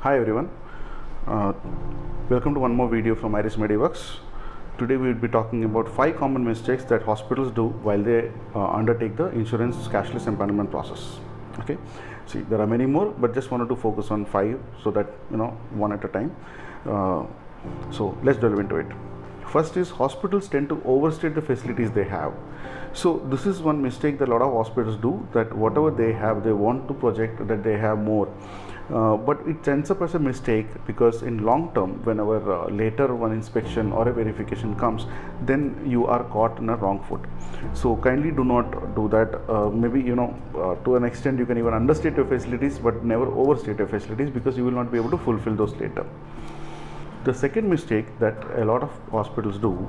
Hi everyone, uh, welcome to one more video from Eyeris Mediworks. Today we will be talking about 5 common mistakes that hospitals do while they undertake the insurance cashless empanelment process. Okay, see there are many more, but just wanted to focus on 5 so that one at a time. So let's delve into it. First is hospitals tend to overstate the facilities they have. So this is one mistake that a lot of hospitals do, that whatever they have, they want to project that they have more. But it ends up as a mistake, because in long term, whenever later one inspection or a verification comes, then you are caught in a wrong foot. So kindly do not do that. Maybe to an extent you can even understate your facilities, but never overstate your facilities, because you will not be able to fulfill those later. The second mistake that a lot of hospitals do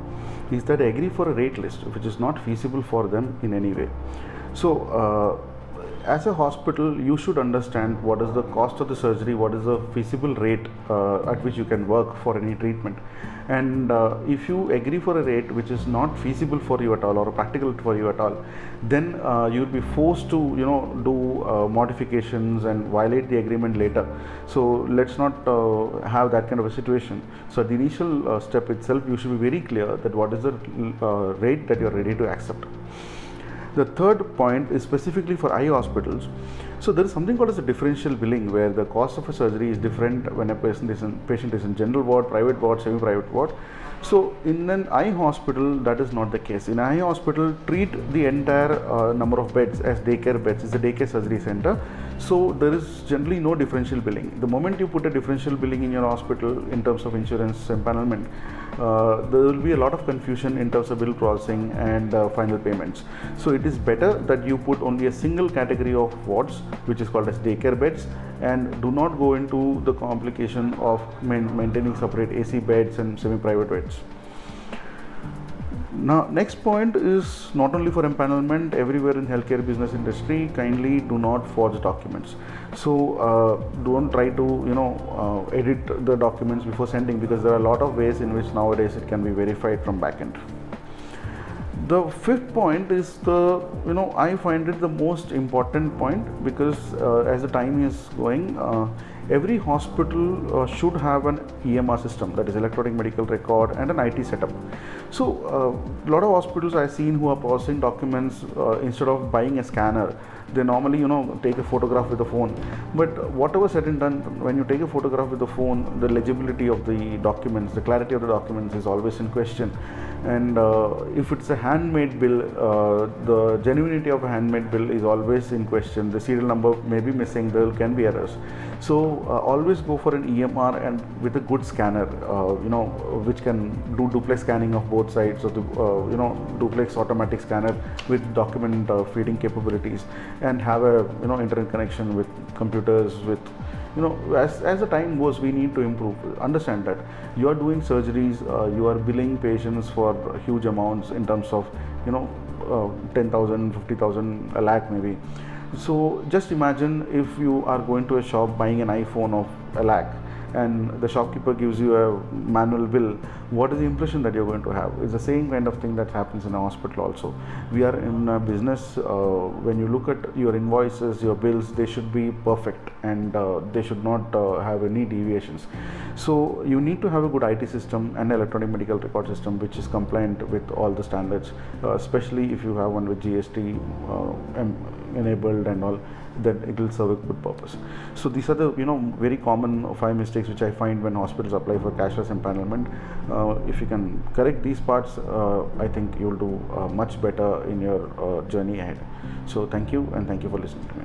is that they agree for a rate list which is not feasible for them in any way. So as a hospital, you should understand what is the cost of the surgery, what is the feasible rate at which you can work for any treatment. And if you agree for a rate which is not feasible for you at all, or practical for you at all, then you will be forced to do modifications and violate the agreement later. So let's not have that kind of a situation. So at the initial step itself, you should be very clear that what is the rate that you are ready to accept. The third point is specifically for eye hospitals. So there is something called as a differential billing, where the cost of a surgery is different when a patient is in general ward, private ward, semi-private ward. So in an eye hospital, that is not the case. In an eye hospital, treat the entire number of beds as daycare beds. It's a daycare surgery center. So there is generally no differential billing. The moment you put a differential billing in your hospital in terms of insurance empanelment, there will be a lot of confusion in terms of bill processing and final payments. So it is better that you put only a single category of wards, which is called as daycare beds, and do not go into the complication of maintaining separate AC beds and semi-private beds. Now, next point is not only for empanelment, everywhere in healthcare business industry, kindly do not forge documents. So don't try to edit the documents before sending, because there are a lot of ways in which nowadays it can be verified from backend. The fifth point is I find it the most important point, because as the time is going, every hospital should have an EMR system, that is electronic medical record, and an IT setup. So a lot of hospitals I've seen who are processing documents, instead of buying a scanner, they normally take a photograph with the phone. But whatever said and done, when you take a photograph with the phone, the legibility of the documents, the clarity of the documents is always in question. And if it's a handmade bill, the genuinity of a handmade bill is always in question. The serial number may be missing, there can be errors. So always go for an EMR and with a good scanner, which can do duplex scanning of both sides, or the duplex automatic scanner with document feeding capabilities, and have a internet connection with computers. With as the time goes, we need to improve. Understand that you are doing surgeries, you are billing patients for huge amounts in terms of 10,000, 50,000, a lakh maybe. So just imagine if you are going to a shop buying an iPhone of a lakh, and the shopkeeper gives you a manual bill. What is the impression that you're going to have? It's the same kind of thing that happens in a hospital also. We are in a business, when you look at your invoices, your bills, they should be perfect, and they should not have any deviations. So you need to have a good IT system and electronic medical record system which is compliant with all the standards, especially if you have one with GST enabled and all, then it will serve a good purpose. So these are the very common 5 mistakes which I find when hospitals apply for cashless empanelment. If you can correct these parts, I think you will do much better in your journey ahead. So thank you, and thank you for listening to me.